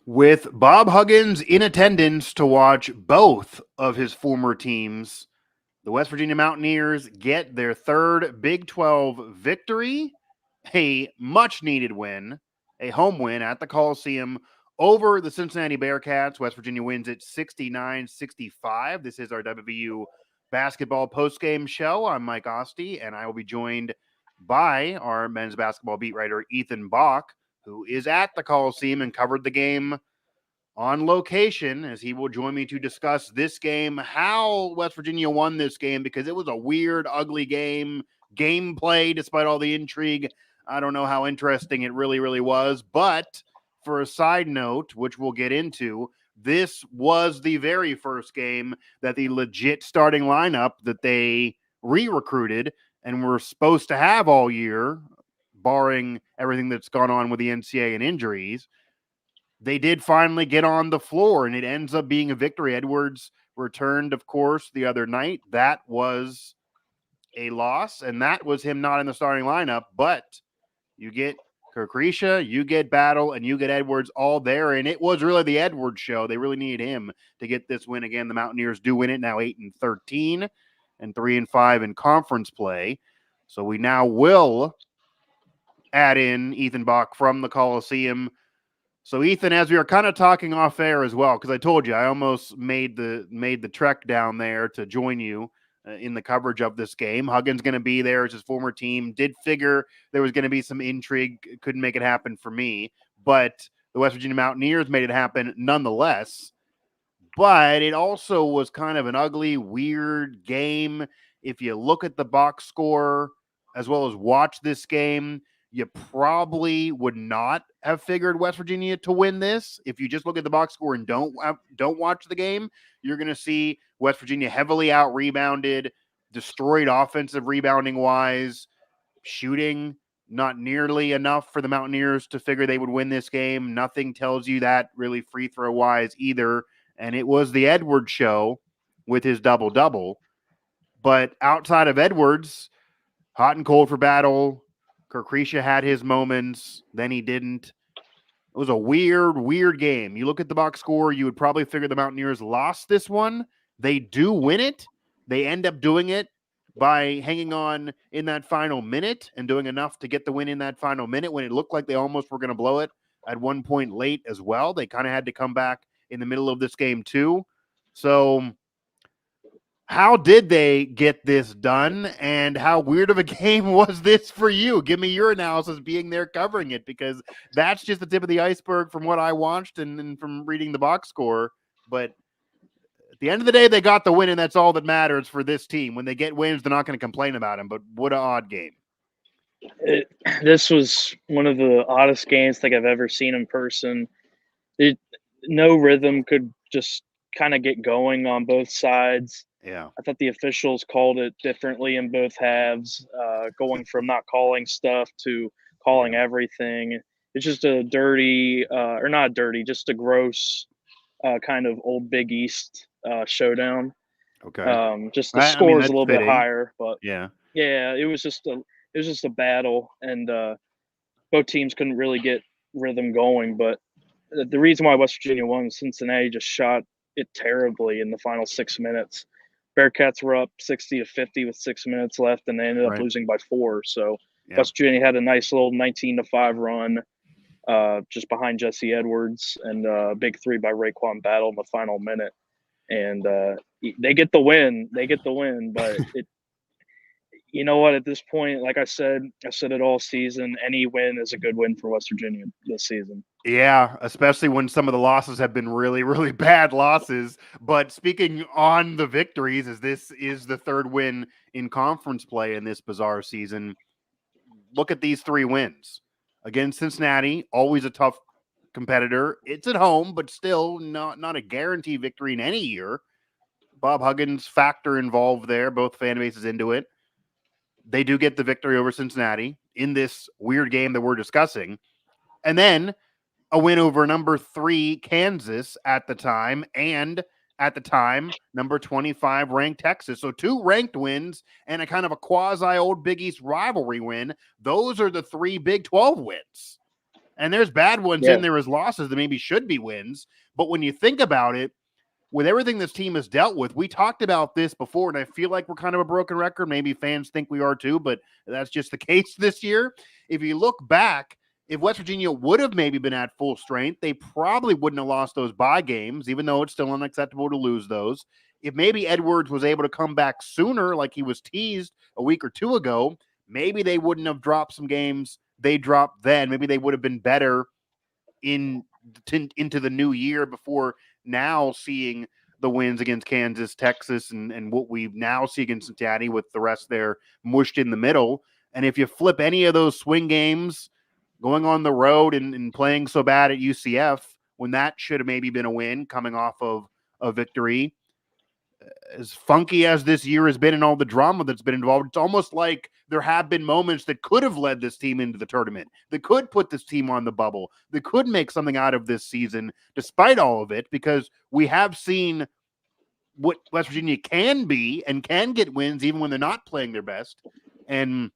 With Bob Huggins in attendance to watch both of his former teams, the West Virginia Mountaineers get their third Big 12 victory, a much needed win, a home win at the Coliseum over the Cincinnati Bearcats. West Virginia wins it 69-65. This is our WVU basketball postgame show. I'm Mike Asti, and I will be joined by our men's basketball beat writer, Ethan Bock, who is at the Coliseum and covered the game on location, as he will join me to discuss this game, how West Virginia won this game, because it was a weird, ugly gameplay, despite all the intrigue. I don't know how interesting it really was, but for a side note, which we'll get into, this was the very first game that the legit starting lineup that they re-recruited and were supposed to have all year, barring everything that's gone on with the NCAA and injuries, they did finally get on the floor, and it ends up being a victory. Edwards returned, of course, the other night. That was a loss, and that was him not in the starting lineup, but you get Kerkrisha, you get Battle, and you get Edwards all there, and it was really the Edwards show. They really needed him to get this win again. The Mountaineers do win it now 8-13 and 3-5 in conference play. So we now will add in Ethan Bock from the Coliseum. So, Ethan, as we were kind of talking off air as well, because I told you I almost made the trek down there to join you in the coverage of this game. Huggins going to be there as his former team. Did figure there was going to be some intrigue. Couldn't make it happen for me, but the West Virginia Mountaineers made it happen nonetheless. But it also was kind of an ugly, weird game. If you look at the box score as well as watch this game, you probably would not have figured West Virginia to win this. If you just look at the box score and don't watch the game, you're going to see West Virginia heavily out-rebounded, destroyed offensive rebounding wise, shooting not nearly enough for the Mountaineers to figure they would win this game. Nothing tells you that really free throw wise either. And it was the Edwards show with his double-double. But outside of Edwards, hot and cold for Battle. Kerkrisha had his moments, then he didn't. It was a weird game. You look at the box score, you would probably figure the Mountaineers lost this one. They do win it. They end up doing it by hanging on in that final minute and doing enough to get the win in that final minute when it looked like they almost were going to blow it at one point late as well. They kind of had to come back in the middle of this game too. So how did they get this done, and how weird of a game was this for you? Give me your analysis being there covering it, because that's just the tip of the iceberg from what I watched and from reading the box score. But at the end of the day, they got the win, and that's all that matters for this team. When they get wins, they're not going to complain about them, but what an odd game. This was one of the oddest games I think I've ever seen in person. No rhythm could just kind of get going on both sides. Yeah. I thought the officials called it differently in both halves, going from not calling stuff to calling everything. It's just a dirty, or not dirty, just a gross kind of old Big East showdown. Okay. Just the score is a little bit higher, but yeah, it was just a battle, and both teams couldn't really get rhythm going. But the reason why West Virginia won, Cincinnati just shot it terribly in the final 6 minutes. Bearcats were up 60-50 with 6 minutes left, and they ended up losing by 4. So West Virginia had a nice little 19-5 run, just behind Jesse Edwards, and a big 3 by Raekwon Battle in the final minute. And they get the win. But you know what? At this point, like I said it all season. Any win is a good win for West Virginia this season. Yeah, especially when some of the losses have been really bad losses. But speaking on the victories, as this is the third win in conference play in this bizarre season, look at these 3 wins. Against Cincinnati, always a tough competitor. It's at home, but still not a guaranteed victory in any year. Bob Huggins factor involved there, both fan bases into it. They do get the victory over Cincinnati in this weird game that we're discussing. And then a win over number 3 Kansas at the time, and at the time number 25 ranked Texas. So 2 ranked wins and a kind of a quasi old Big East rivalry win. Those are the 3 Big 12 wins. And there's bad ones Yeah. in there as losses that maybe should be wins. But when you think about it, with everything this team has dealt with, we talked about this before, and I feel like we're kind of a broken record. Maybe fans think we are too, but that's just the case this year. If you look back, if West Virginia would have maybe been at full strength, they probably wouldn't have lost those bye games, even though it's still unacceptable to lose those. If maybe Edwards was able to come back sooner, like he was teased a week or two ago, maybe they wouldn't have dropped some games they dropped then. Maybe they would have been better into the new year before now seeing the wins against Kansas, Texas, and what we now see against Cincinnati with the rest there mushed in the middle. And if you flip any of those swing games going on the road and playing so bad at UCF, when that should have maybe been a win coming off of a victory, as funky as this year has been and all the drama that's been involved, it's almost like there have been moments that could have led this team into the tournament, that could put this team on the bubble, that could make something out of this season, despite all of it, because we have seen what West Virginia can be and can get wins even when they're not playing their best. And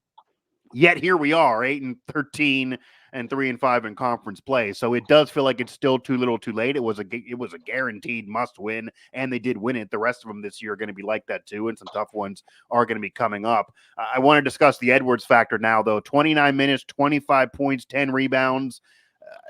yet here we are, 8-13 and 3-5 in conference play. So it does feel like it's still too little, too late. It was a guaranteed must win, and they did win it. The rest of them this year are going to be like that too, and some tough ones are going to be coming up. I want to discuss the Edwards factor now, though. 29 minutes, 25 points, 10 rebounds.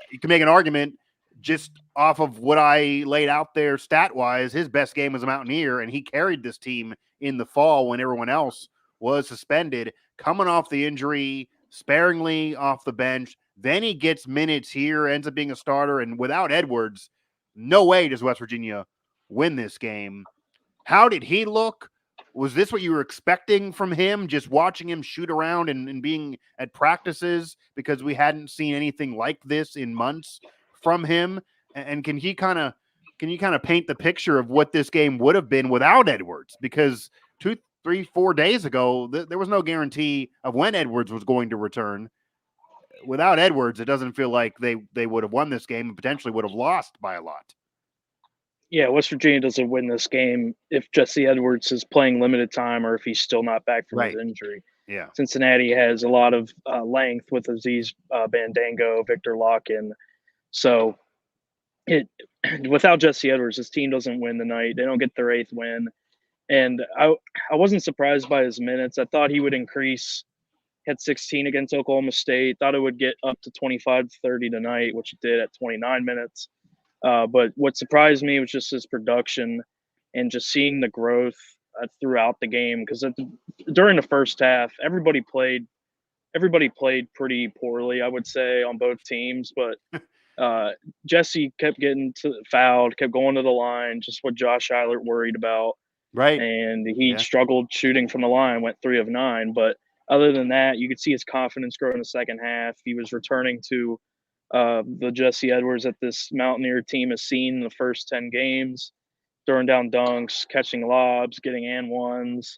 You can make an argument just off of what I laid out there stat-wise. His best game was a Mountaineer, and he carried this team in the fall when everyone else was suspended, coming off the injury, sparingly off the bench. Then he gets minutes here, ends up being a starter. And without Edwards, no way does West Virginia win this game. How did he look? Was this what you were expecting from him, just watching him shoot around and being at practices, because we hadn't seen anything like this in months from him? And can you kind of paint the picture of what this game would have been without Edwards? Because 2, 3, 4 days ago, there was no guarantee of when Edwards was going to return. Without Edwards, it doesn't feel like they would have won this game and potentially would have lost by a lot. Yeah, West Virginia doesn't win this game if Jesse Edwards is playing limited time or if he's still not back from his injury. Yeah. Cincinnati has a lot of length with Aziz Bandango, Victor Larkin. So without Jesse Edwards, this team doesn't win tonight. They don't get their 8th win. And I wasn't surprised by his minutes. I thought he would increase. Had 16 against Oklahoma State. Thought it would get up to 25-30 tonight, which it did at 29 minutes. But what surprised me was just his production and just seeing the growth throughout the game. Because during the first half, everybody played pretty poorly, I would say, on both teams. But Jesse kept getting fouled, kept going to the line, just what Josh Eilert worried about. Right. And he struggled shooting from the line, went 3 of 9. But other than that, you could see his confidence grow in the second half. He was returning to the Jesse Edwards that this Mountaineer team has seen in the first 10 games, throwing down dunks, catching lobs, getting and ones,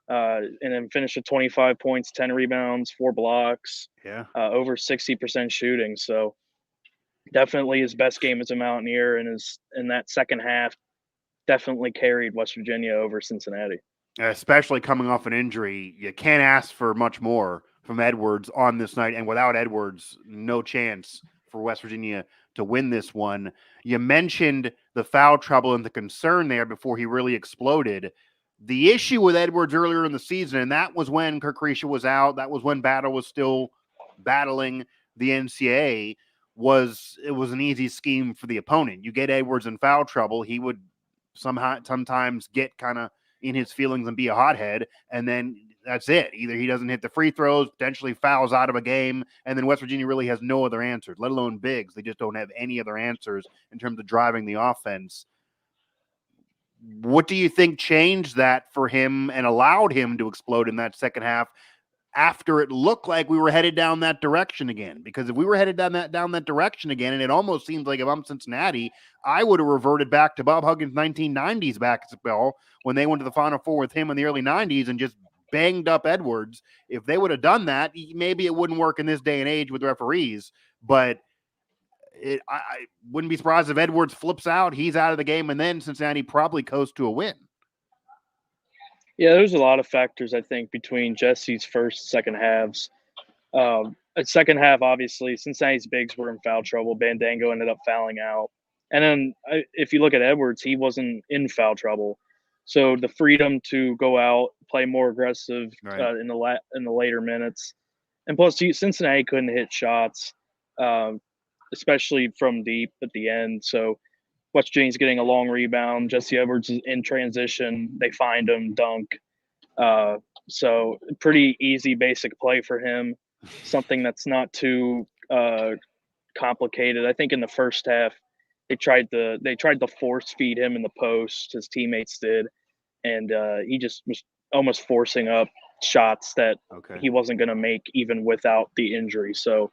and then finished with 25 points, 10 rebounds, 4 blocks, over 60% shooting. So definitely his best game as a Mountaineer, and in that second half definitely carried West Virginia over Cincinnati. Especially coming off an injury, you can't ask for much more from Edwards on this night. And without Edwards, no chance for West Virginia to win this one. You mentioned the foul trouble and the concern there before he really exploded. The issue with Edwards earlier in the season, and that was when Kirk Risha was out, that was when Battle was still battling the NCAA, it was an easy scheme for the opponent. You get Edwards in foul trouble, he would sometimes get kind of in his feelings and be a hothead, and then that's it. Either he doesn't hit the free throws, potentially fouls out of a game, and then West Virginia really has no other answers, let alone bigs. They just don't have any other answers in terms of driving the offense. What do you think changed that for him and allowed him to explode in that second half after it looked like we were headed down that direction again? Because if we were headed down that direction again, and it almost seems like if I'm Cincinnati, I would have reverted back to Bob Huggins' 1990s basketball when they went to the Final Four with him in the early 90s and just banged up Edwards. If they would have done that, maybe it wouldn't work in this day and age with referees, but I wouldn't be surprised if Edwards flips out, he's out of the game, and then Cincinnati probably coasts to a win. Yeah, there's a lot of factors, I think, between Jesse's first, second halves. second half, obviously, Cincinnati's bigs were in foul trouble. Bandango ended up fouling out. And then if you look at Edwards, he wasn't in foul trouble. So the freedom to go out, play more aggressive Right. in the later minutes. And plus, Cincinnati couldn't hit shots, especially from deep at the end. So West Virginia's getting a long rebound. Jesse Edwards is in transition. They find him, dunk. So pretty easy, basic play for him. Something that's not too complicated. I think in the first half they tried to force feed him in the post. His teammates did, and he just was almost forcing up shots that he wasn't going to make even without the injury. So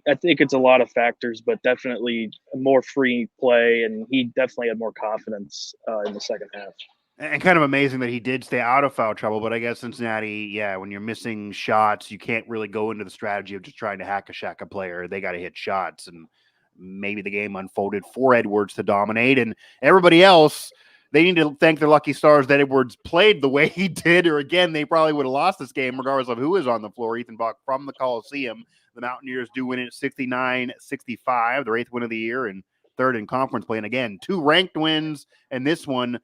I think it's a lot of factors, but definitely more free play, and he definitely had more confidence in the second half. And kind of amazing that he did stay out of foul trouble, but I guess Cincinnati, yeah, when you're missing shots, you can't really go into the strategy of just trying to hack a player. They got to hit shots, and maybe the game unfolded for Edwards to dominate, and everybody else, they need to thank their lucky stars that Edwards played the way he did, or again, they probably would have lost this game regardless of who is on the floor. Ethan Bock from the Coliseum. The Mountaineers do win it 69-65, their 8th win of the year, and 3rd in conference play. And again, 2 ranked wins, and this one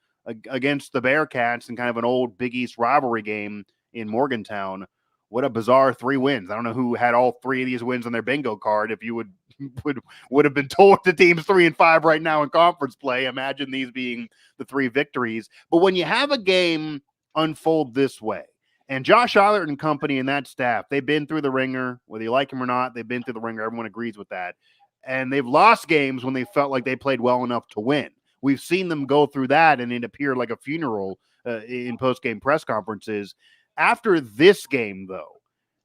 against the Bearcats in kind of an old Big East rivalry game in Morgantown. What a bizarre 3 wins. I don't know who had all 3 of these wins on their bingo card. If you would have been told the team's 3-5 right now in conference play, imagine these being the 3 victories. But when you have a game unfold this way, and Josh Eilert and company and that staff, they've been through the ringer, whether you like him or not, they've been through the ringer. Everyone agrees with that. And they've lost games when they felt like they played well enough to win. We've seen them go through that, and it appeared like a funeral in post-game press conferences. After this game, though,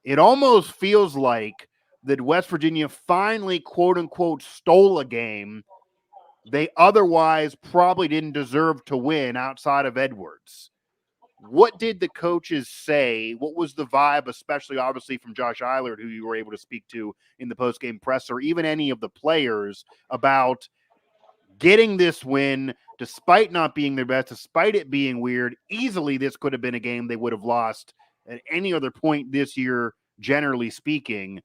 it almost feels like that West Virginia finally, quote-unquote, stole a game they otherwise probably didn't deserve to win outside of Edwards. What did the coaches say? What was the vibe, especially obviously from Josh Eilert, who you were able to speak to in the post-game presser, even any of the players, about getting this win despite not being their best, despite it being weird? Easily this could have been a game they would have lost at any other point this year, generally speaking.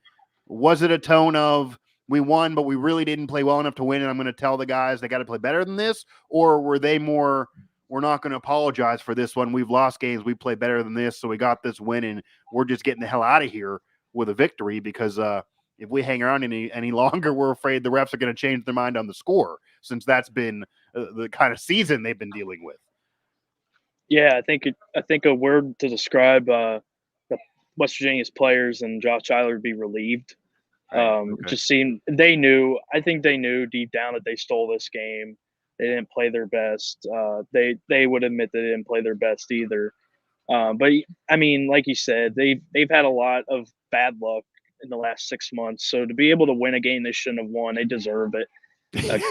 Was it a tone of, we won, but we really didn't play well enough to win, and I'm going to tell the guys they got to play better than this? Or were they more, we're not going to apologize for this one. We've lost games. We play better than this, so we got this win, and we're just getting the hell out of here with a victory because if we hang around any longer, we're afraid the refs are going to change their mind on the score, since that's been the kind of season they've been dealing with. Yeah, I think a word to describe the West Virginia's players and Josh Eilert would be relieved. Just seeing I think they knew deep down that they stole this game. They didn't play their best. They would admit they didn't play their best either. But I mean, like you said, they've had a lot of bad luck in the last 6 months. So to be able to win a game they shouldn't have won, they deserve it.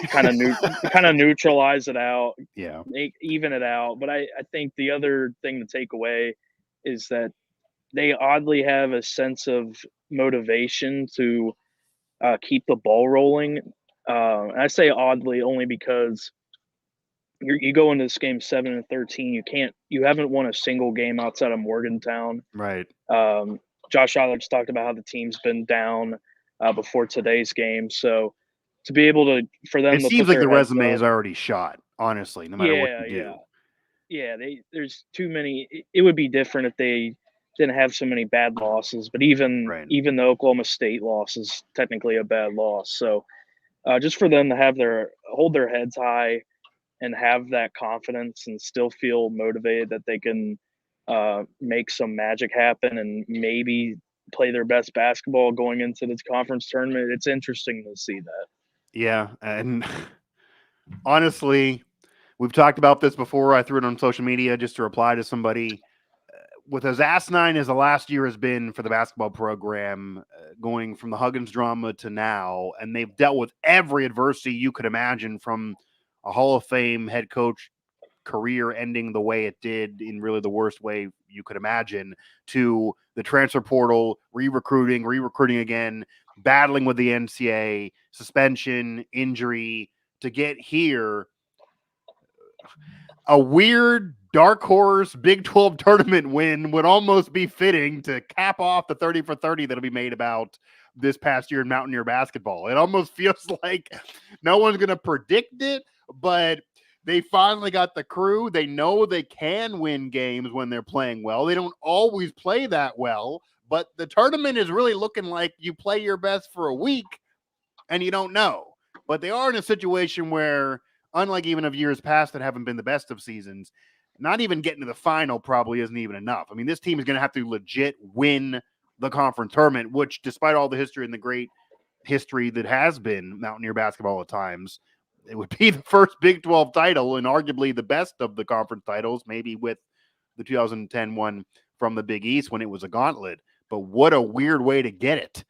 Kind of neutralize it out, even it out. But I think the other thing to take away is that they oddly have a sense of motivation to keep the ball rolling. And I say oddly only because you go into this game 7-13. You haven't won a single game outside of Morgantown. Right. Josh Eilert's talked about how the team's been down before today's game. So to be able to, for them, it seems like the resume is already shot. Honestly, no matter what you do. Yeah. There's too many. It would be different if they didn't have so many bad losses. But even the Oklahoma State loss is technically a bad loss. So just for them to hold their heads high and have that confidence and still feel motivated that they can make some magic happen and maybe play their best basketball going into this conference tournament. It's interesting to see that. Yeah. And honestly, we've talked about this before. I threw it on social media just to reply to somebody. With as asinine as the last year has been for the basketball program, going from the Huggins drama to now, and they've dealt with every adversity you could imagine, from a Hall of Fame head coach career ending the way it did in really the worst way you could imagine, to the transfer portal, re-recruiting again, battling with the NCAA, suspension, injury, to get here. a weird dark horse Big 12 tournament win would almost be fitting to cap off the 30 for 30 that'll be made about this past year in Mountaineer basketball. It almost feels like no one's going to predict it, but they finally got the crew. They know they can win games when they're playing well. They don't always play that well, but the tournament is really looking like you play your best for a week and you don't know. But they are in a situation where, unlike even of years past that haven't been the best of seasons, not even getting to the final probably isn't even enough. I mean, this team is going to have to legit win the conference tournament, which, despite all the history and the great history that has been Mountaineer basketball at times, it would be the first Big 12 title and arguably the best of the conference titles, maybe with the 2010 one from the Big East when it was a gauntlet. But what a weird way to get it.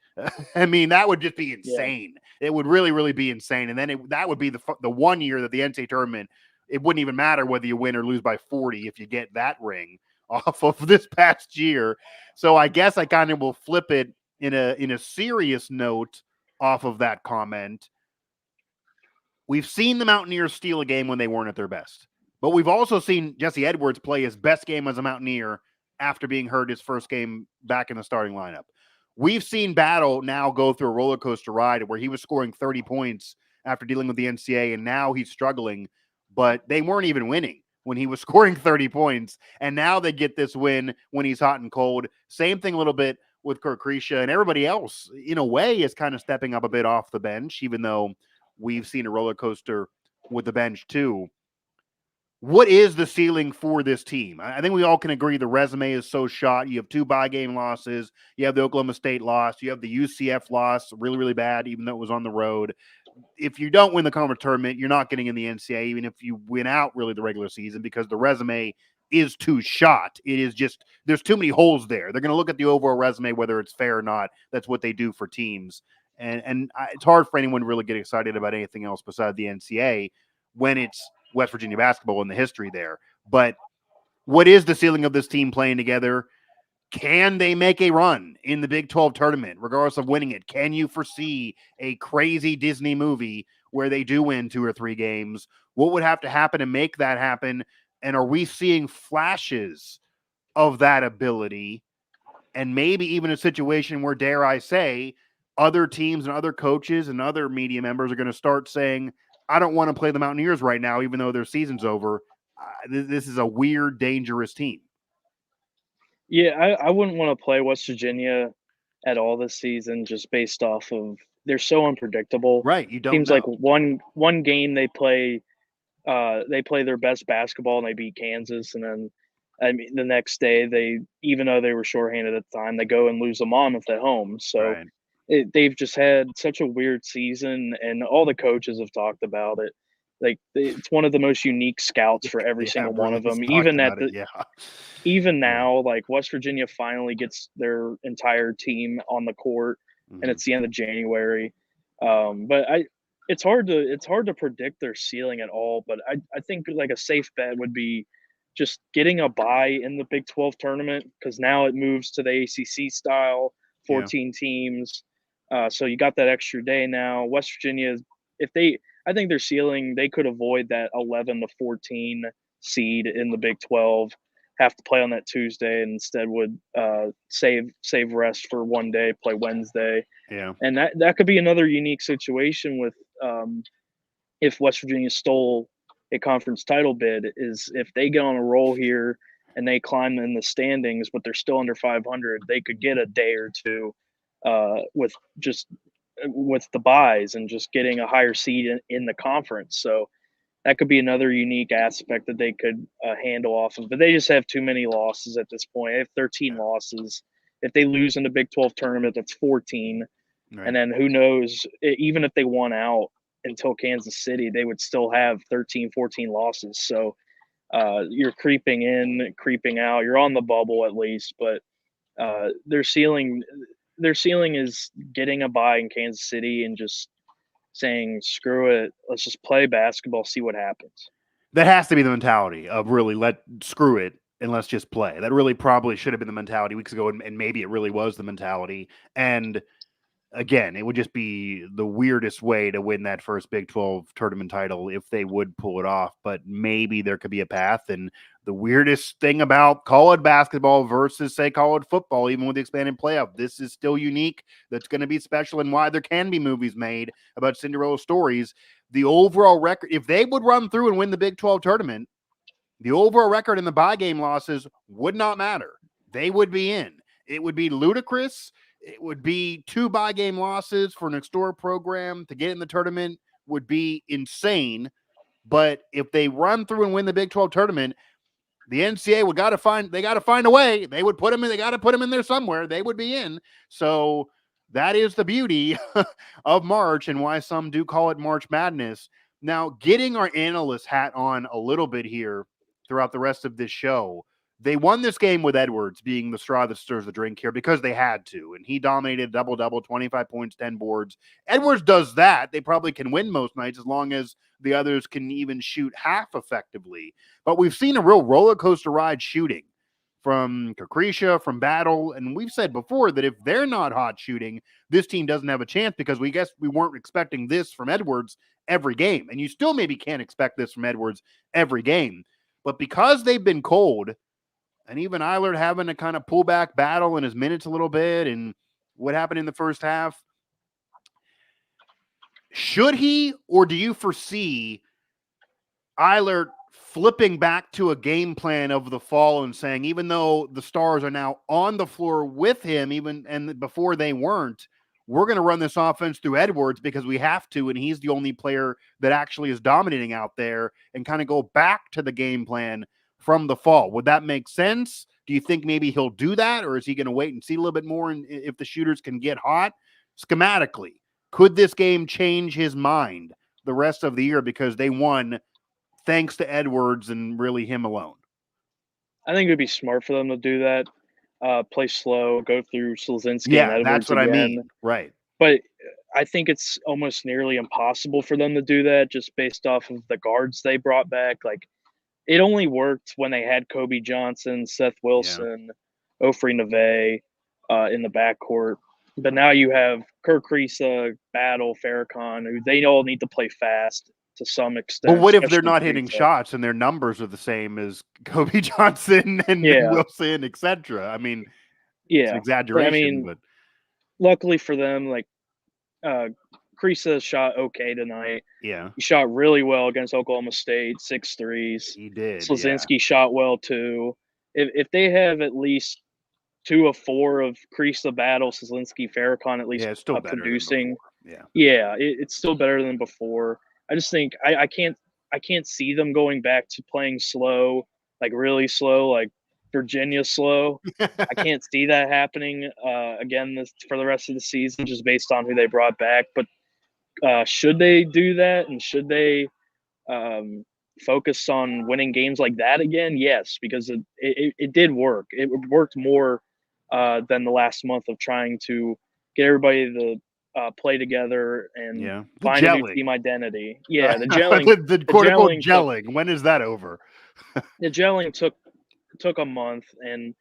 I mean, that would just be insane. Yeah. It would really, really be insane. And then that would be the 1 year that the NCAA tournament, it wouldn't even matter whether you win or lose by 40 if you get that ring off of this past year. So I guess I kind of will flip it in a serious note off of that comment. We've seen the Mountaineers steal a game when they weren't at their best, but we've also seen Jesse Edwards play his best game as a Mountaineer after being hurt his first game back in the starting lineup. We've seen Battle now go through a roller coaster ride where he was scoring 30 points after dealing with the NCAA, and now he's struggling, but they weren't even winning when he was scoring 30 points, and now they get this win when he's hot and cold. Same thing a little bit with Kurt Krisha, and everybody else, in a way, is kind of stepping up a bit off the bench, even though we've seen a roller coaster with the bench too. What is the ceiling for this team? I think we all can agree the resume is so shot. You have 2 bye game losses. You have the Oklahoma State loss. You have the UCF loss, really, really bad, even though it was on the road. If you don't win the conference tournament, you're not getting in the NCAA, even if you win out really the regular season, because the resume is too shot. It is just, there's too many holes there. They're going to look at the overall resume, whether it's fair or not. That's what they do for teams. And it's hard for anyone to really get excited about anything else besides the NCAA when it's West Virginia basketball and the history there. But what is the ceiling of this team playing together? Can they make a run in the Big 12 tournament, regardless of winning it? Can you foresee a crazy Disney movie where they do win 2 or 3 games? What would have to happen to make that happen? And are we seeing flashes of that ability? And maybe even a situation where, dare I say, other teams and other coaches and other media members are going to start saying, I don't want to play the Mountaineers right now, even though their season's over. This is a weird, dangerous team. Yeah, I wouldn't want to play West Virginia at all this season just based off of they're so unpredictable. Right, you don't Seems know. like one game they play their best basketball and they beat Kansas, and then I mean the next day they, even though they were shorthanded at the time, they go and lose a Monmouth at home. So right. They've just had such a weird season, and all the coaches have talked about it. Like it's one of the most unique scouts for every single one of them. Even now, like West Virginia finally gets their entire team on the court, and it's the end of January. But it's hard to predict their ceiling at all. But I think like a safe bet would be just getting a bye in the Big 12 tournament, because now it moves to the ACC style, 14 teams. So you got that extra day now. West Virginia, I think their ceiling, they could avoid that 11 to 14 seed in the Big 12, have to play on that Tuesday, and instead would save rest for one day, play Wednesday. Yeah. And that could be another unique situation with if West Virginia stole a conference title bid, is if they get on a roll here and they climb in the standings, but they're still under 500, they could get a day or two with the buys and just getting a higher seed in the conference. So that could be another unique aspect that they could handle off of. But they just have too many losses at this point. They have 13 losses. If they lose in the Big 12 tournament, that's 14. Right. And then who knows, even if they won out until Kansas City, they would still have 13, 14 losses. So you're creeping in, creeping out. You're on the bubble at least, but their ceiling is getting a bye in Kansas City and just saying, screw it, let's just play basketball, see what happens. That has to be the mentality of really screw it and let's just play. That really probably should have been the mentality weeks ago, and maybe it really was the mentality. And again, it would just be the weirdest way to win that first Big 12 tournament title if they would pull it off. But maybe there could be a path. And the weirdest thing about college basketball versus, say, college football, even with the expanded playoff, this is still unique. That's going to be special, and why there can be movies made about Cinderella stories. The overall record, if they would run through and win the Big 12 tournament, the overall record in the bye game losses would not matter. They would be in. It would be ludicrous. It would be 2 bye game losses for an historic program to get in the tournament would be insane. But if they run through and win the Big 12 tournament, the NCAA would got to find a way. They would put them in. They got to put them in there somewhere. They would be in. So that is the beauty of March and why some do call it March Madness. Now, getting our analyst hat on a little bit here throughout the rest of this show, they won this game with Edwards being the straw that stirs the drink here because they had to, and he dominated double-double, 25 points, 10 boards. Edwards does that. They probably can win most nights as long as the others can even shoot half effectively. But we've seen a real roller coaster ride shooting from Capricia, from Battle, and we've said before that if they're not hot shooting, this team doesn't have a chance because we weren't expecting this from Edwards every game, and you still maybe can't expect this from Edwards every game. But because they've been cold, and even Eilert having to kind of pull back Battle in his minutes a little bit and what happened in the first half, should he, or do you foresee Eilert flipping back to a game plan of the fall and saying, even though the Stars are now on the floor with him, and before they weren't, we're going to run this offense through Edwards because we have to, and he's the only player that actually is dominating out there, and kind of go back to the game plan from the fall? Would that make sense? Do you think maybe he'll do that, or is he going to wait and see a little bit more and if the shooters can get hot? Schematically, could this game change his mind the rest of the year because they won thanks to Edwards and really him alone? I think it would be smart for them to do that. Play slow, go through Slazinski and Yeah, that's Edwards what again. I mean. Right. But I think it's almost nearly impossible for them to do that just based off of the guards they brought back. Like, it only worked when they had Kobe Johnson, Seth Wilson, Ofri Neve in the backcourt. But now you have Kirk Risa, Battle, Farrakhan, who they all need to play fast to some extent. But what if they're especially not hitting Risa. shots and their numbers are the same as Kobe Johnson and Wilson, etc.? I mean, it's an exaggeration, but luckily for them, like Krisa shot okay tonight. Yeah. He shot really well against Oklahoma State, 6 threes. He did. Slazinski shot well too. If they have at least 2 of 4 of Krisa, Battle, Slazinski, Farrakhan at least it's still producing. Yeah. It's still better than before. I just think I can't see them going back to playing slow, like really slow, like Virginia slow. I can't see that happening again for the rest of the season, just based on who they brought back. But should they do that, and should they focus on winning games like that again? Yes, because it did work. It worked more than the last month of trying to get everybody to play together and find a new team identity. Yeah, the gelling. the quote-unquote gelling. When is that over? The gelling took a month, and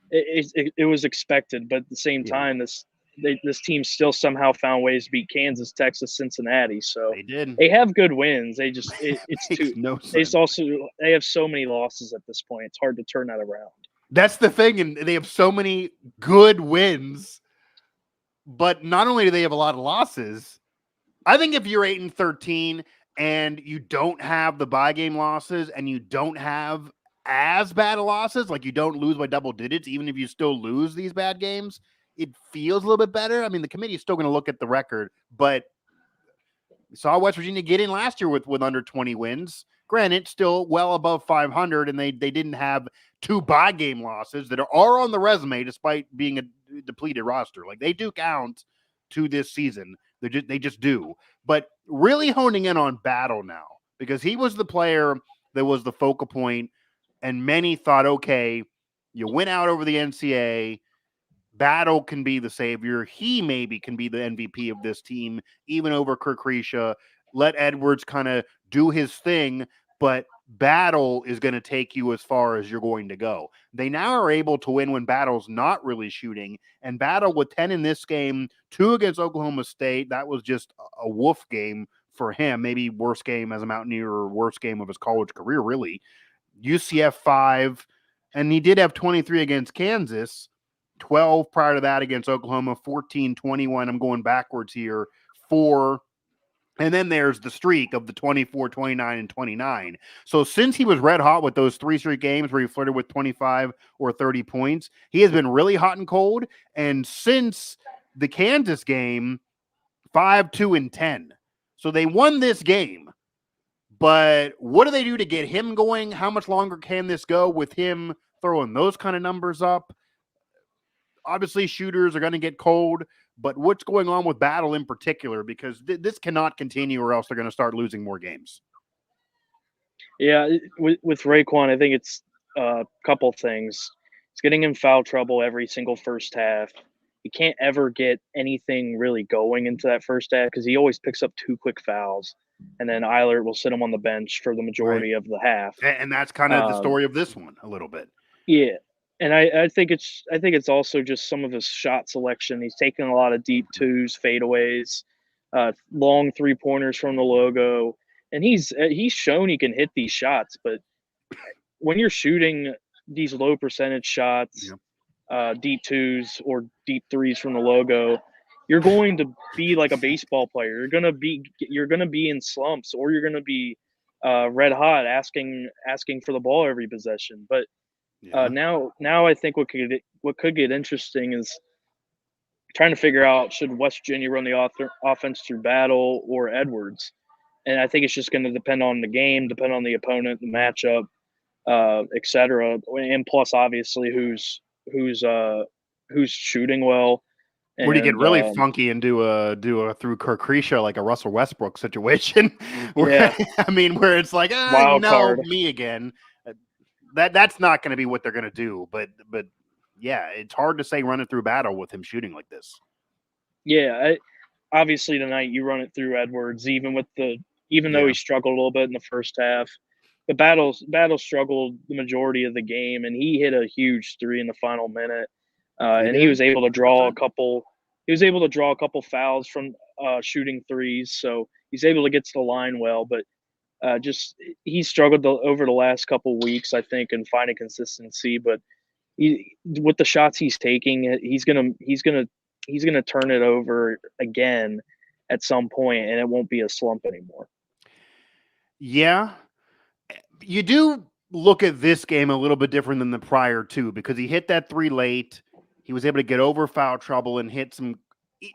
it was expected. But at the same time, this team still somehow found ways to beat Kansas, Texas, Cincinnati. So they did. They have good wins. They just it's too. No they have so many losses at this point. It's hard to turn that around. That's the thing, and they have so many good wins. But not only do they have a lot of losses, I think if you're 8-13 and you don't have the bye game losses and you don't have as bad of losses, like you don't lose by double digits, even if you still lose these bad games, it feels a little bit better. I mean, the committee is still going to look at the record, but we saw West Virginia get in last year with under 20 wins. Granted, still well above 500, and they didn't have 2 bye game losses that are on the resume despite being a depleted roster. Like, they do count to this season. They just do. But really honing in on Battle now, because he was the player that was the focal point, and many thought, okay, you went out over the NCAA, Battle can be the savior. He maybe can be the MVP of this team, even over Kirk Risha. Let Edwards kind of do his thing, but Battle is going to take you as far as you're going to go. They now are able to win when Battle's not really shooting, and Battle with 10 in this game, 2 against Oklahoma State. That was just a wolf game for him, maybe worst game as a Mountaineer or worst game of his college career, really. UCF 5, and he did have 23 against Kansas, 12 prior to that against Oklahoma, 14, 21. I'm going backwards here, 4. And then there's the streak of the 24, 29, and 29. So since he was red hot with those 3 straight games where he flirted with 25 or 30 points, he has been really hot and cold. And since the Kansas game, 5, 2, and 10. So they won this game. But what do they do to get him going? How much longer can this go with him throwing those kind of numbers up? Obviously, shooters are going to get cold, but what's going on with Battle in particular? Because this cannot continue or else they're going to start losing more games. Yeah, with Raekwon, I think it's a couple things. It's getting in foul trouble every single first half. He can't ever get anything really going into that first half because he always picks up 2 quick fouls, and then Eilert will sit him on the bench for the majority of the half. And that's kind of the story of this one a little bit. Yeah. And I think it's also just some of his shot selection. He's taking a lot of deep twos, fadeaways, long 3-pointers from the logo, and he's shown he can hit these shots. But when you're shooting these low percentage shots, deep twos or deep threes from the logo, you're going to be like a baseball player. You're gonna be in slumps, or you're gonna be red hot, asking for the ball every possession. But now I think what could get interesting is trying to figure out, should West Virginia run the offense through Battle or Edwards, and I think it's just going to depend on the game, depend on the opponent, the matchup, etc. And plus, obviously, who's shooting well. Where you get really funky and do a through Kirk Creashaw, like a Russell Westbrook situation. Where, I mean, where it's like, wild card. Me again. That's not going to be what they're going to do. But yeah, it's hard to say run it through Battle with him shooting like this. Yeah, obviously tonight you run it through Edwards, even though he struggled a little bit in the first half. The Battle struggled the majority of the game, and he hit a huge 3 in the final minute. And he was able to draw a couple. He was able to draw a couple fouls from shooting threes, so he's able to get to the line well. But he struggled over the last couple weeks, I think, in finding consistency. But with the shots he's taking, he's gonna turn it over again at some point, and it won't be a slump anymore. Yeah, you do look at this game a little bit different than the prior two, because he hit that 3 late. He was able to get over foul trouble and hit some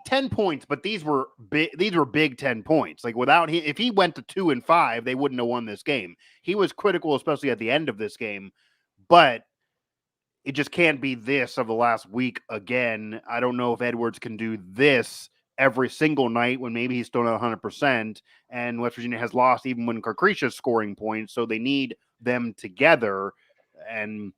10 points, but these were big 10 points. Like, without him, if he went to 2 and 5, they wouldn't have won this game. He was critical, especially at the end of this game, but it just can't be this of the last week again. I don't know if Edwards can do this every single night when maybe he's still not 100%, and West Virginia has lost even when Carcrecia's scoring points, so they need them together, and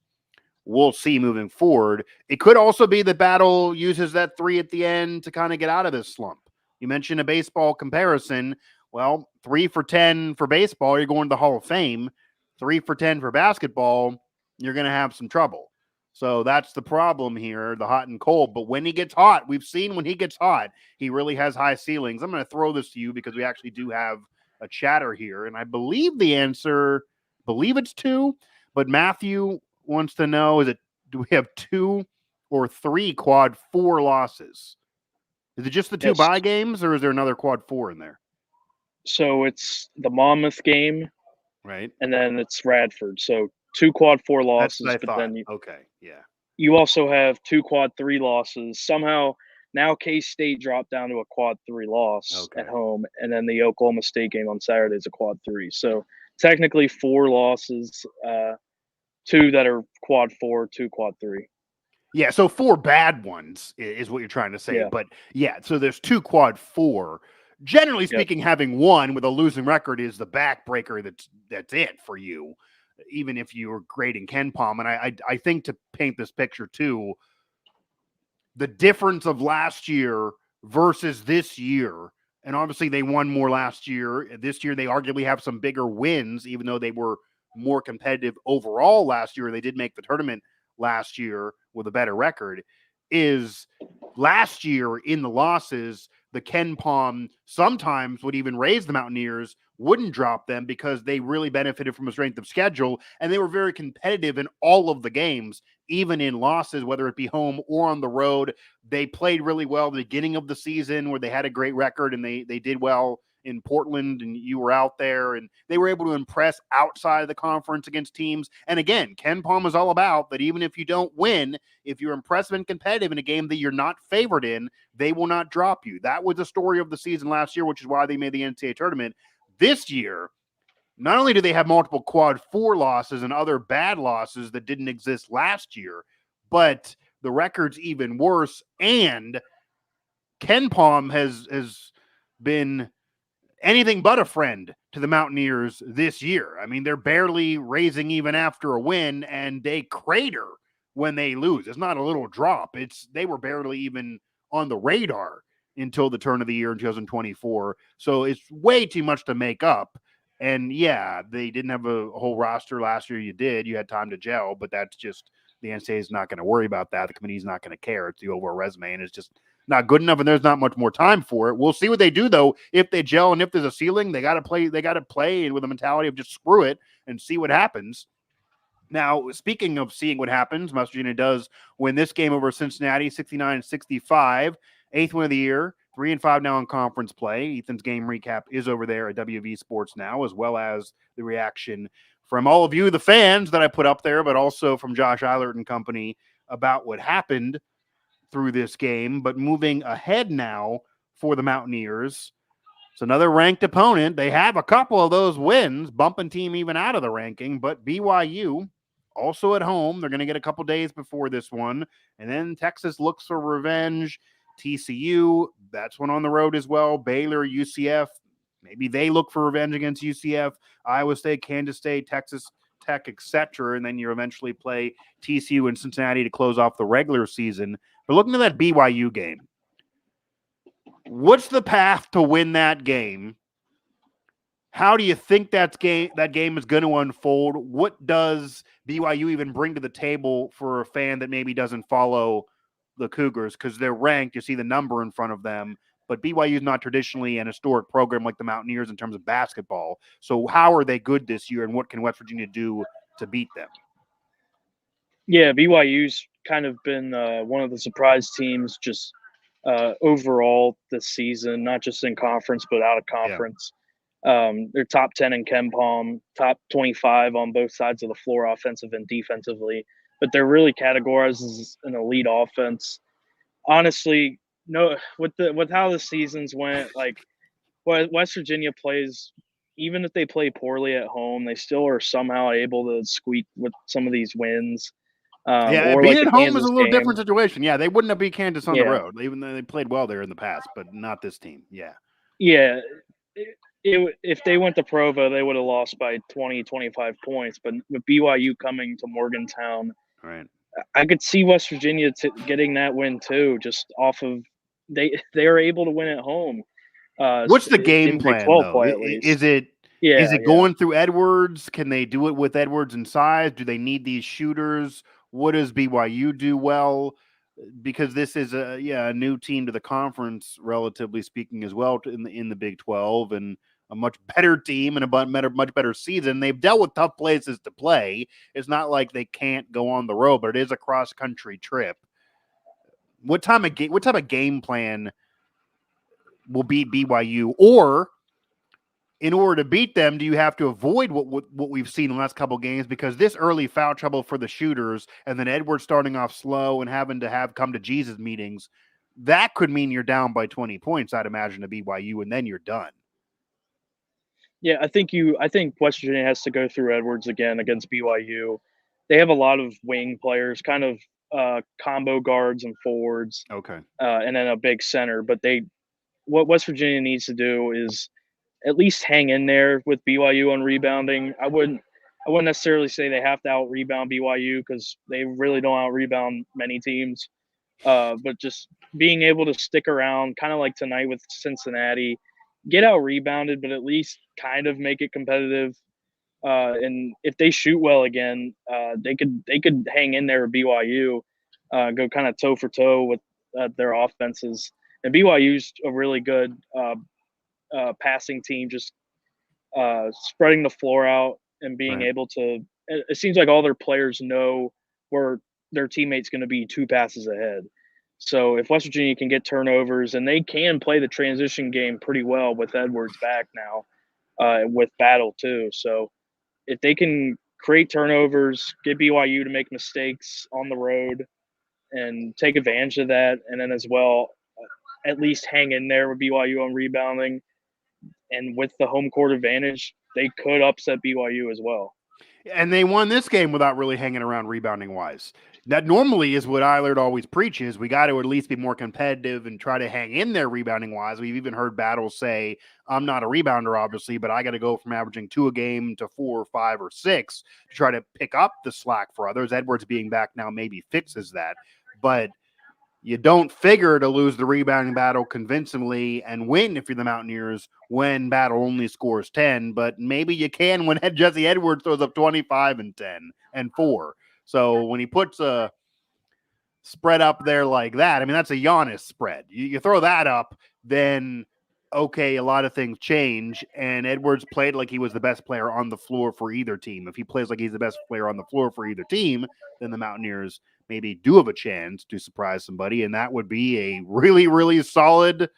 we'll see moving forward. It could also be that Battle uses that 3 at the end to kind of get out of this slump. You mentioned a baseball comparison. Well, 3 for 10 for baseball, you're going to the Hall of Fame. 3 for 10 for basketball, you're going to have some trouble. So that's the problem here, the hot and cold. But when he gets hot, we've seen when he gets hot, he really has high ceilings. I'm going to throw this to you because we actually do have a chatter here. And I believe the answer, it's 2. But Matthew wants to know, do we have 2 or 3 quad 4 losses? Is it just the 2 bye games, or is there another quad 4 in there? So it's the Monmouth game, right? And then it's Radford. So 2 quad 4 losses. That's what I thought. Then Yeah. You also have 2 quad 3 losses. Somehow now K-State dropped down to a quad 3 loss at home, and then the Oklahoma State game on Saturday is a quad 3. So technically 4 losses, 2 that are quad 4, 2 quad 3. Yeah, so 4 bad ones is what you're trying to say. Yeah. But yeah, so there's 2 quad 4. Generally speaking, having 1 with a losing record is the backbreaker. That's it for you, even if you're grading Ken Palm. And I think, to paint this picture too, the difference of last year versus this year, and obviously they won more last year. This year they arguably have some bigger wins, even though they were more competitive overall last year. They did make the tournament last year with a better record. Is last year in the losses, the Ken Palm sometimes would even raise the Mountaineers, wouldn't drop them because they really benefited from a strength of schedule, and they were very competitive in all of the games, even in losses, whether it be home or on the road. They played really well at the beginning of the season where they had a great record, and they did well in Portland, and you were out there, and they were able to impress outside of the conference against teams. And again, Ken Palm is all about that. Even if you don't win, if you're impressive and competitive in a game that you're not favored in, they will not drop you. That was the story of the season last year, which is why they made the NCAA tournament. This year, not only do they have multiple quad 4 losses and other bad losses that didn't exist last year, but the record's even worse. And Ken Palm has been anything but a friend to the Mountaineers this year. I mean, they're barely raising even after a win, and they crater when they lose. It's not a little drop. They were barely even on the radar until the turn of the year in 2024. So it's way too much to make up. And yeah, they didn't have a whole roster last year. You did. You had time to gel, but that's just the NCAA is not going to worry about that. The committee's not going to care. It's the overall resume, and it's just not good enough, and there's not much more time for it. We'll see what they do, though. If they gel and if there's a ceiling, they got to play. They got to play with a mentality of just screw it and see what happens. Now, speaking of seeing what happens, West Virginia does win this game over Cincinnati, 69-65, 8th win of the year, 3-5 now in conference play. Ethan's game recap is over there at WV Sports now, as well as the reaction from all of you, the fans that I put up there, but also from Josh Eilert and company about what happened through this game. But moving ahead now for the Mountaineers, it's another ranked opponent. They have a couple of those wins, bumping team even out of the ranking, but BYU also at home. They're going to get a couple days before this one. And then Texas looks for revenge. TCU, that's one on the road as well. Baylor, UCF, maybe they look for revenge against UCF. Iowa State, Kansas State, Texas Tech, etc. And then you eventually play TCU and Cincinnati to close off the regular season. But looking at that BYU game, what's the path to win that game? How do you think that game is going to unfold? What does BYU even bring to the table for a fan that maybe doesn't follow the Cougars? Because they're ranked, you see the number in front of them, but BYU is not traditionally an historic program like the Mountaineers in terms of basketball. So how are they good this year, and what can West Virginia do to beat them? Yeah, BYU's kind of been one of the surprise teams just overall this season, not just in conference, but out of conference. Yeah. They're top 10 in Ken Palm, top 25 on both sides of the floor, offensive and defensively. But they're really categorized as an elite offense. Honestly, no, with how the seasons went, like West Virginia plays, even if they play poorly at home, they still are somehow able to squeak with some of these wins. Or being like at home is a little different situation. Yeah, they wouldn't have beat Kansas on the road, even though they played well there in the past, but not this team. Yeah. Yeah. If they went to Provo, they would have lost by 20, 25 points. But with BYU coming to Morgantown, right, I could see West Virginia getting that win too, just off of they are able to win at home. What's the game plan, though? Play, at least. Is it going through Edwards? Can they do it with Edwards and size? Do they need these shooters? What does BYU do well? Because this is a new team to the conference, relatively speaking, as well in the Big 12, and a much better team and a much better season. They've dealt with tough places to play. It's not like they can't go on the road, but it is a cross country trip. What type of game plan will beat BYU, or in order to beat them, do you have to avoid what we've seen in the last couple of games? Because this early foul trouble for the shooters, and then Edwards starting off slow and having to have come to Jesus meetings, that could mean you're down by 20 points, I'd imagine, to BYU, and then you're done. Yeah, I think West Virginia has to go through Edwards again against BYU. They have a lot of wing players, kind of combo guards and forwards. Okay. And then a big center. But what West Virginia needs to do is at least hang in there with BYU on rebounding. I wouldn't necessarily say they have to out rebound BYU, because they really don't out rebound many teams. But just being able to stick around, kind of like tonight with Cincinnati, get out rebounded, but at least kind of make it competitive. and if they shoot well again, they could hang in there with BYU, go kind of toe for toe with their offenses. And BYU's a really good passing team, just spreading the floor out and being Right. able to. It seems like all their players know where their teammate's going to be 2 passes ahead. So if West Virginia can get turnovers, and they can play the transition game pretty well with Edwards back now, with Battle too. So if they can create turnovers, get BYU to make mistakes on the road, and take advantage of that, and then as well, at least hang in there with BYU on rebounding, and with the home court advantage, they could upset BYU as well. And they won this game without really hanging around rebounding wise. That normally is what Eilert always preaches. We got to at least be more competitive and try to hang in there rebounding wise. We've even heard Battle say, I'm not a rebounder, obviously, but I got to go from averaging 2 a game to 4 or 5 or 6 to try to pick up the slack for others. Edwards being back now maybe fixes that. But you don't figure to lose the rebounding battle convincingly and win if you're the Mountaineers when Battle only scores 10, but maybe you can when Jesse Edwards throws up 25 and 10 and 4. So when he puts a spread up there like that, I mean, that's a Giannis spread. You throw that up, then okay, a lot of things change, and Edwards played like he was the best player on the floor for either team. If he plays like he's the best player on the floor for either team, then the Mountaineers maybe do have a chance to surprise somebody, and that would be a really, really solid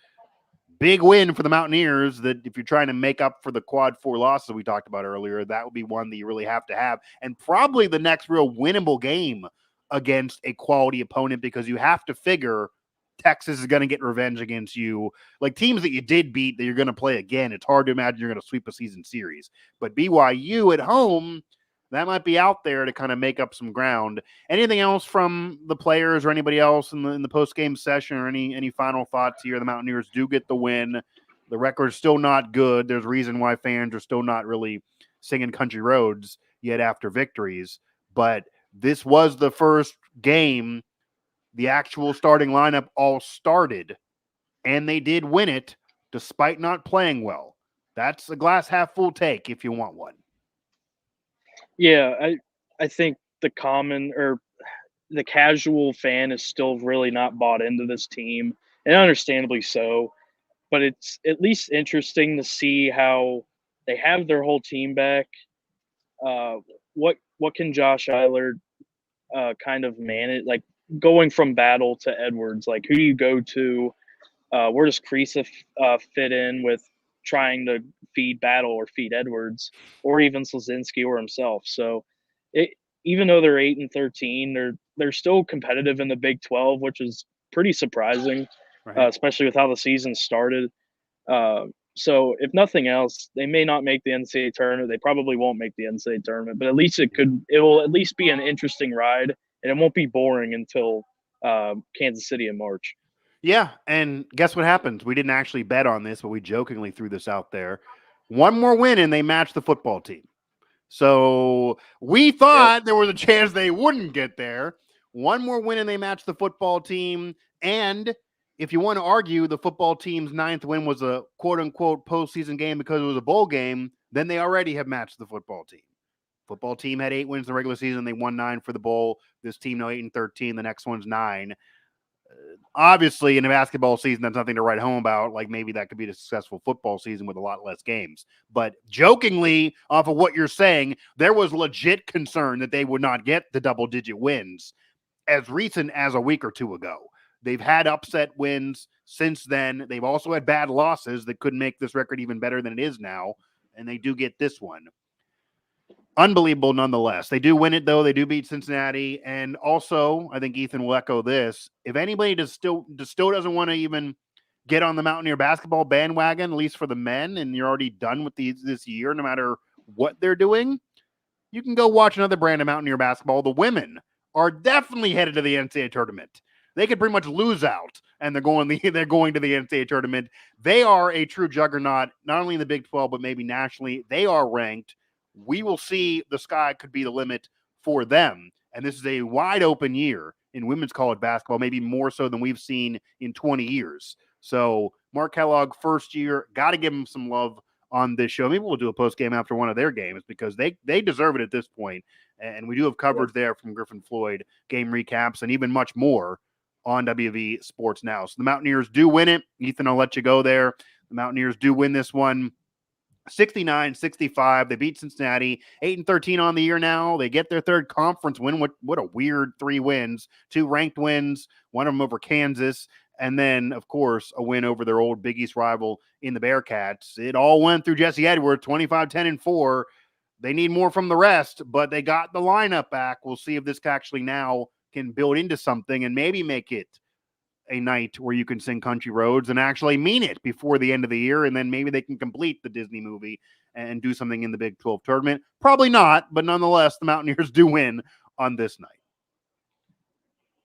big win for the Mountaineers. That if you're trying to make up for the quad 4 losses we talked about earlier, that would be one that you really have to have, and probably the next real winnable game against a quality opponent, because you have to figure Texas is going to get revenge against you. Like teams that you did beat that you're going to play again, it's hard to imagine you're going to sweep a season series. But BYU at home, that might be out there to kind of make up some ground. Anything else from the players or anybody else in the post-game session, or any final thoughts here? The Mountaineers do get the win. The record's still not good. There's a reason why fans are still not really singing country roads yet after victories. But this was the first game the actual starting lineup all started, and they did win it despite not playing well. That's a glass half full take if you want one. Yeah, I think the common or the casual fan is still really not bought into this team, and understandably so. But it's at least interesting to see how they have their whole team back. What can Josh Eilert kind of manage, like going from Battle to Edwards? Like, who do you go to? Where does Kreisa fit in with trying to feed Battle or feed Edwards, or even Slazinski or himself? So, even though they're 8-13, they're still competitive in the Big 12, which is pretty surprising, Right. especially with how the season started. So, if nothing else, they may not make the NCAA tournament. They probably won't make the NCAA tournament, but at least it will at least be an interesting ride, and it won't be boring until Kansas City in March. Yeah, and guess what happens? We didn't actually bet on this, but we jokingly threw this out there. One more win and they match the football team. So we thought there was a chance they wouldn't get there. One more win and they match the football team. And if you want to argue the football team's 9th win was a quote-unquote postseason game because it was a bowl game, then they already have matched the football team. Football team had 8 wins in the regular season. They won 9 for the bowl. This team now 8-13. The next one's 9. Obviously, in a basketball season, that's nothing to write home about. Like maybe that could be a successful football season with a lot less games. But jokingly, off of what you're saying, there was legit concern that they would not get the double-digit wins as recent as a week or two ago. They've had upset wins since then. They've also had bad losses that could make this record even better than it is now, and they do get this one. Unbelievable nonetheless. They do win it, though. They do beat Cincinnati. And also, I think Ethan will echo this. If anybody still doesn't want to even get on the Mountaineer basketball bandwagon, at least for the men, and you're already done with this year, no matter what they're doing, you can go watch another brand of Mountaineer basketball. The women are definitely headed to the NCAA tournament. They could pretty much lose out, and they're going to the NCAA tournament. They are a true juggernaut, not only in the Big 12, but maybe nationally. They are ranked. We will see. The sky could be the limit for them. And this is a wide open year in women's college basketball, maybe more so than we've seen in 20 years. So Mark Kellogg, first year, got to give him some love on this show. Maybe we'll do a post game after one of their games because they deserve it at this point. And we do have coverage there from Griffin Floyd, game recaps, and even much more on WV Sports Now. So the Mountaineers do win it. Ethan, I'll let you go there. The Mountaineers do win this one 69-65. They beat Cincinnati, 8-13 on the year now. They get their third conference win. What a weird 3 wins, 2 ranked wins, one of them over Kansas, and then, of course, a win over their old Big East rival in the Bearcats. It all went through Jesse Edwards, 25-10-4. They need more from the rest, but they got the lineup back. We'll see if this actually now can build into something and maybe make it a night where you can sing Country Roads and actually mean it before the end of the year, and then maybe they can complete the Disney movie and do something in the Big 12 tournament. Probably not, but nonetheless, the Mountaineers do win on this night.